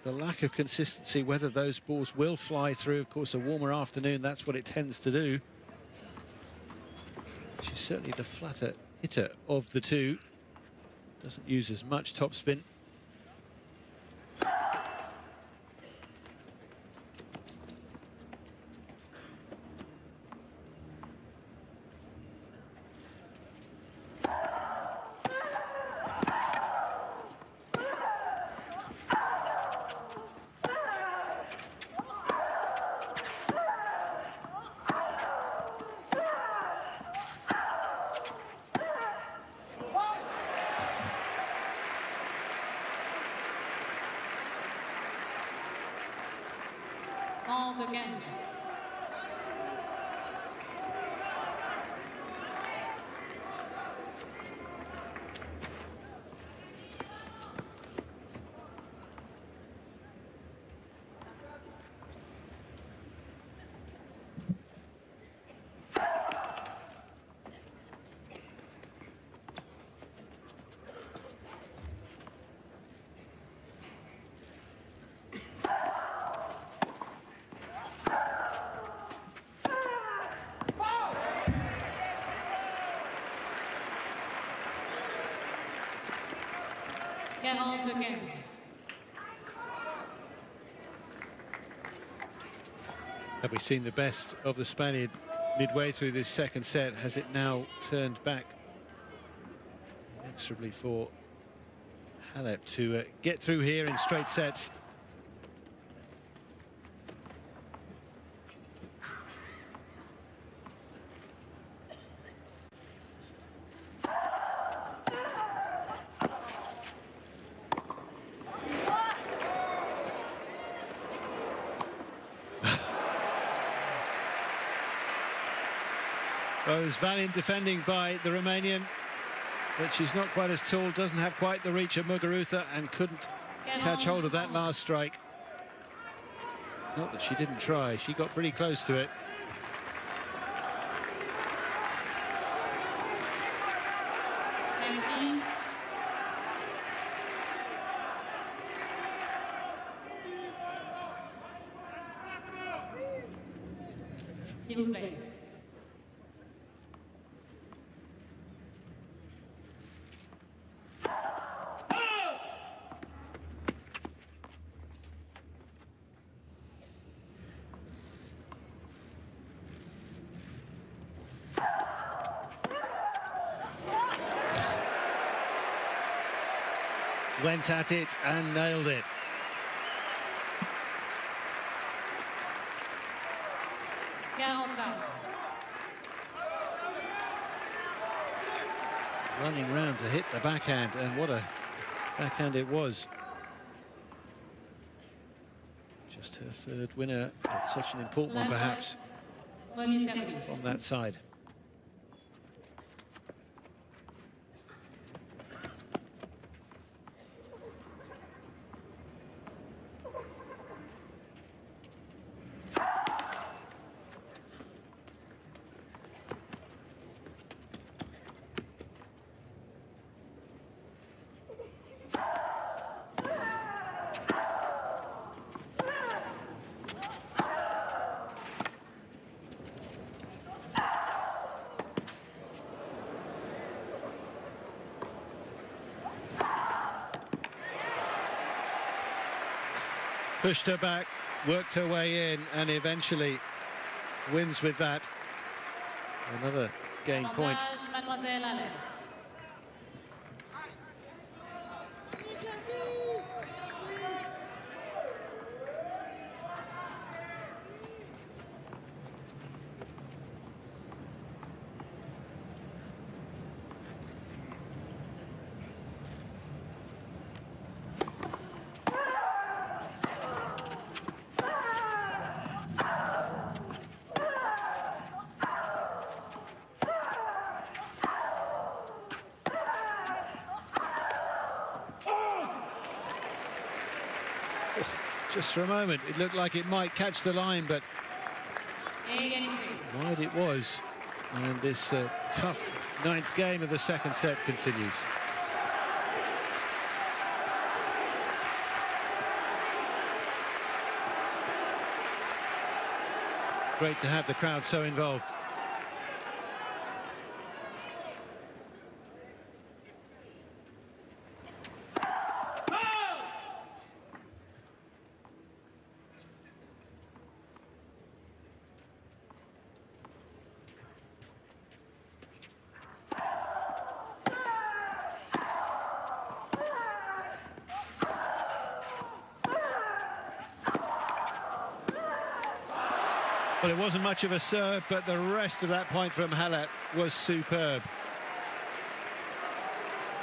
the lack of consistency, whether those balls will fly through. Of course, a warmer afternoon, that's what it tends to do. She's certainly the flatter hitter of the two. Doesn't use as much topspin. 30-15. Have we seen the best of the Spaniard midway through this second set? Has it now turned back inexorably for Halep to get through here in straight sets? Well, it was valiant defending by the Romanian, but she's not quite as tall, doesn't have quite the reach of Muguruza, and couldn't catch hold of that last strike. Not that she didn't try, she got pretty close to it. Merci. S'il vous plaît. Went at it and nailed it. Running round to hit the backhand, and what a backhand it was. Just her third winner, but such an important one perhaps from that side. Pushed her back, worked her way in, and eventually wins with that. Another gain point. Mademoiselle Halep. Just for a moment, it looked like it might catch the line, but wide it was. And this tough ninth game of the second set continues. Great to have the crowd so involved. Well, it wasn't much of a serve, but the rest of that point from Halep was superb.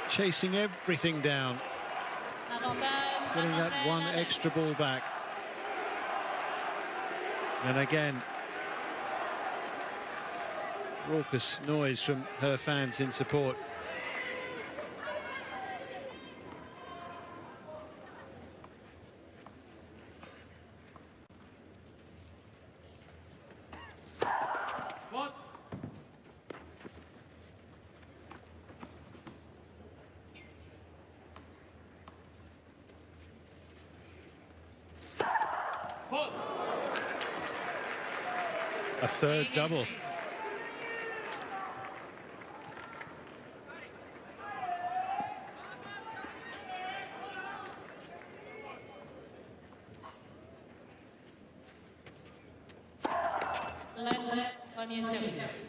Chasing everything down. Getting that one extra ball back. And again, raucous noise from her fans in support. A third double. Premier service.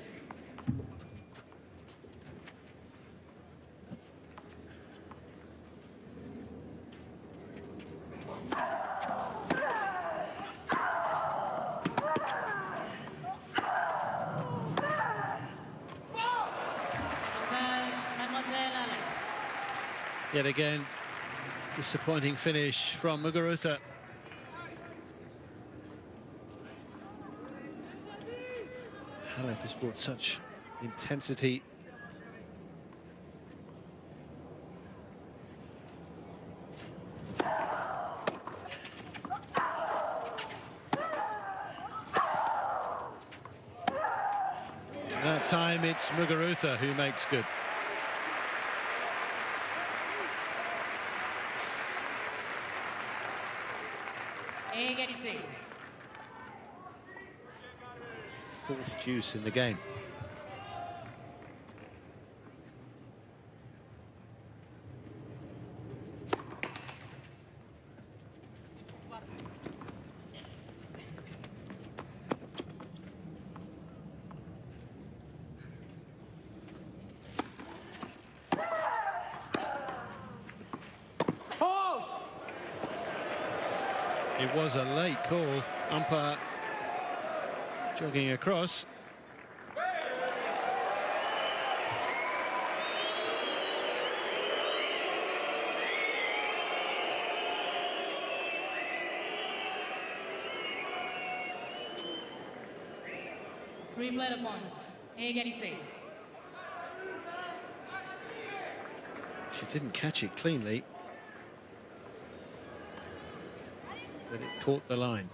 Yet again, disappointing finish from Muguruza. Halep has brought such intensity. That time it's Muguruza who makes good. Égalité. Fourth deuce in the game. It was a late call. Umpire jogging across. Replay the points. Égalité. She didn't catch it cleanly, but it caught the line.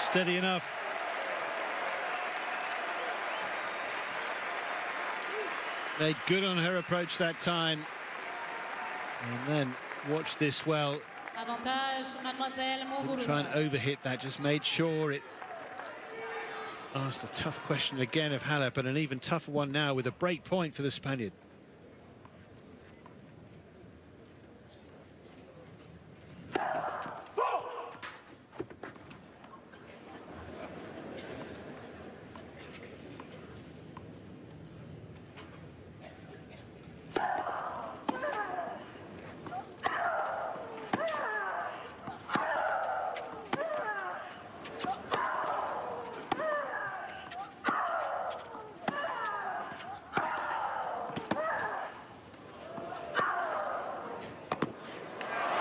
Steady enough. Made good on her approach that time. And then watch this well. Avantage, Mademoiselle Didn't try and Muguruza. overhit that, just made sure it asked a tough question again of Halep, and an even tougher one now with a break point for the Spaniard.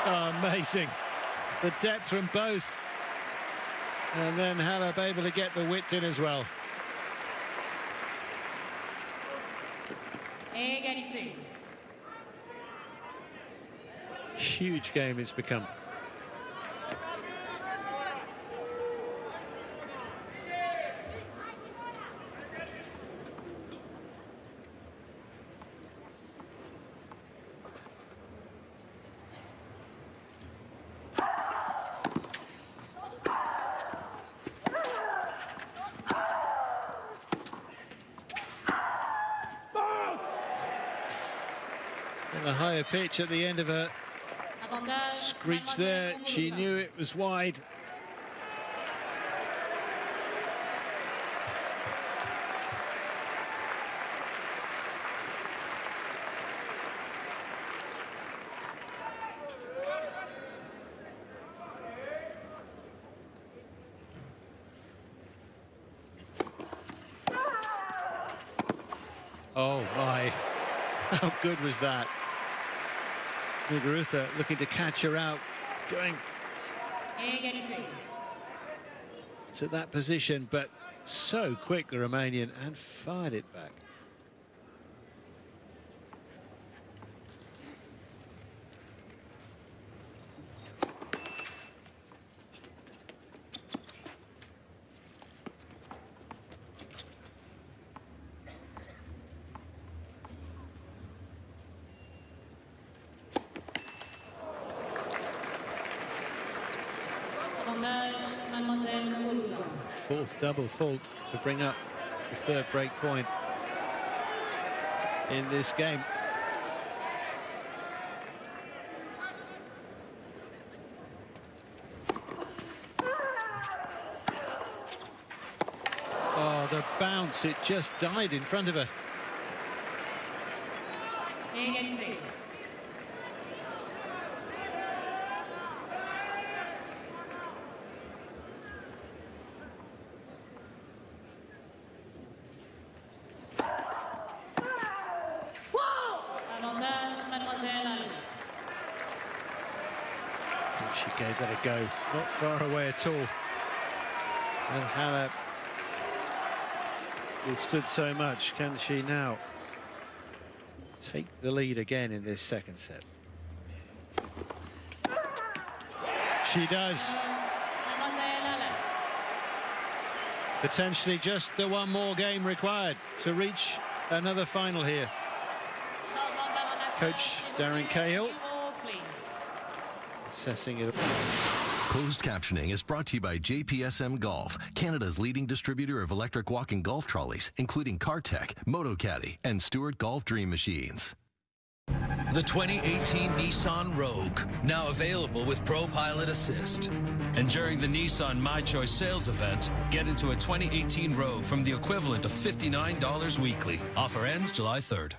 Oh, amazing. The depth from both. And then Halep able to get the width in as well. Égalité. Huge game it's become. And a higher pitch at the end of her Avantage, screech there. She knew it was wide. Oh my, how good was that? Muguruza looking to catch her out, going to that position, but so quick, the Romanian, and fired it back. Fourth double fault to bring up the third break point in this game. Oh, the bounce, it just died in front of her. She gave that a go, not far away at all. And Halep withstood so much. Can she now take the lead again in this second set? She does. Potentially just the one more game required to reach another final here. Coach Darren Cahill assessing it. Closed captioning is brought to you by JPSM Golf, Canada's leading distributor of electric walking golf trolleys, including CarTech, MotoCaddy, and Stewart Golf Dream Machines. The 2018 Nissan Rogue, now available with Pro Pilot Assist. And during the Nissan My Choice sales event, get into a 2018 Rogue from the equivalent of $59 weekly. Offer ends July 3rd.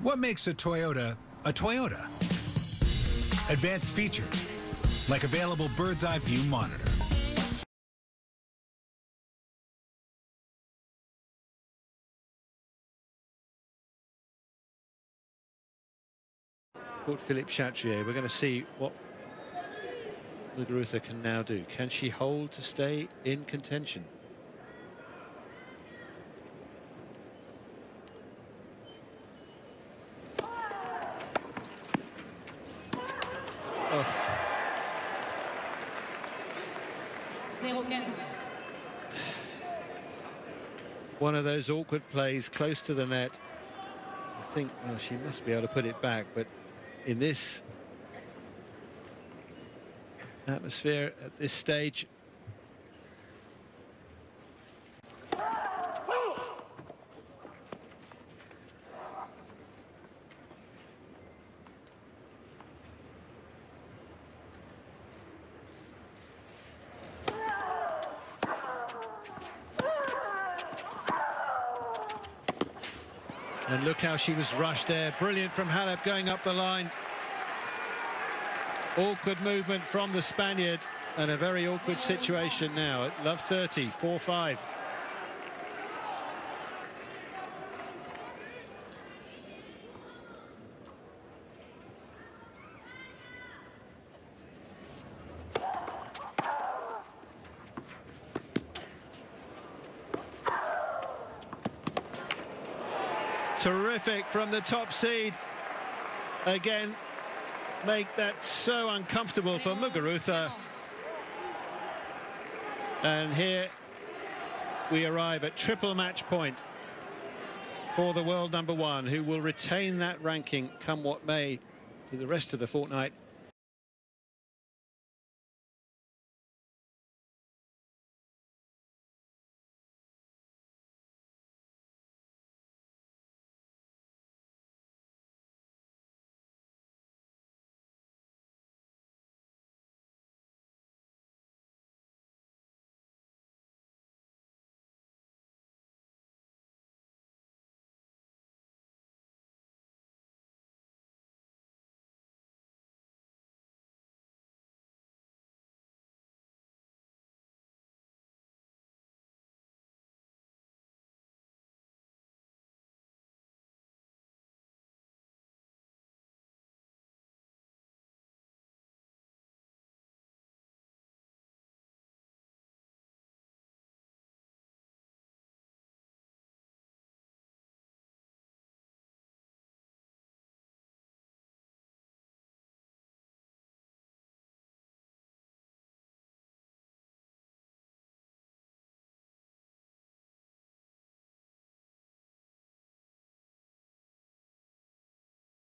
What makes a Toyota a Toyota? Advanced features, like available bird's eye view monitor. Called Philippe Chatrier. We're going to see what Muguruza can now do. Can she hold to stay in contention? Oh. 0-15. One of those awkward plays close to the net. I think, well, she must be able to put it back, but in this atmosphere at this stage, and look how she was rushed there. Brilliant from Halep going up the line. Awkward movement from the Spaniard, and a very awkward situation now at love 30, 4-5. Terrific from the top seed. Again, make that so uncomfortable for Muguruza. And here we arrive at triple match point for the world #1, who will retain that ranking come what may for the rest of the fortnight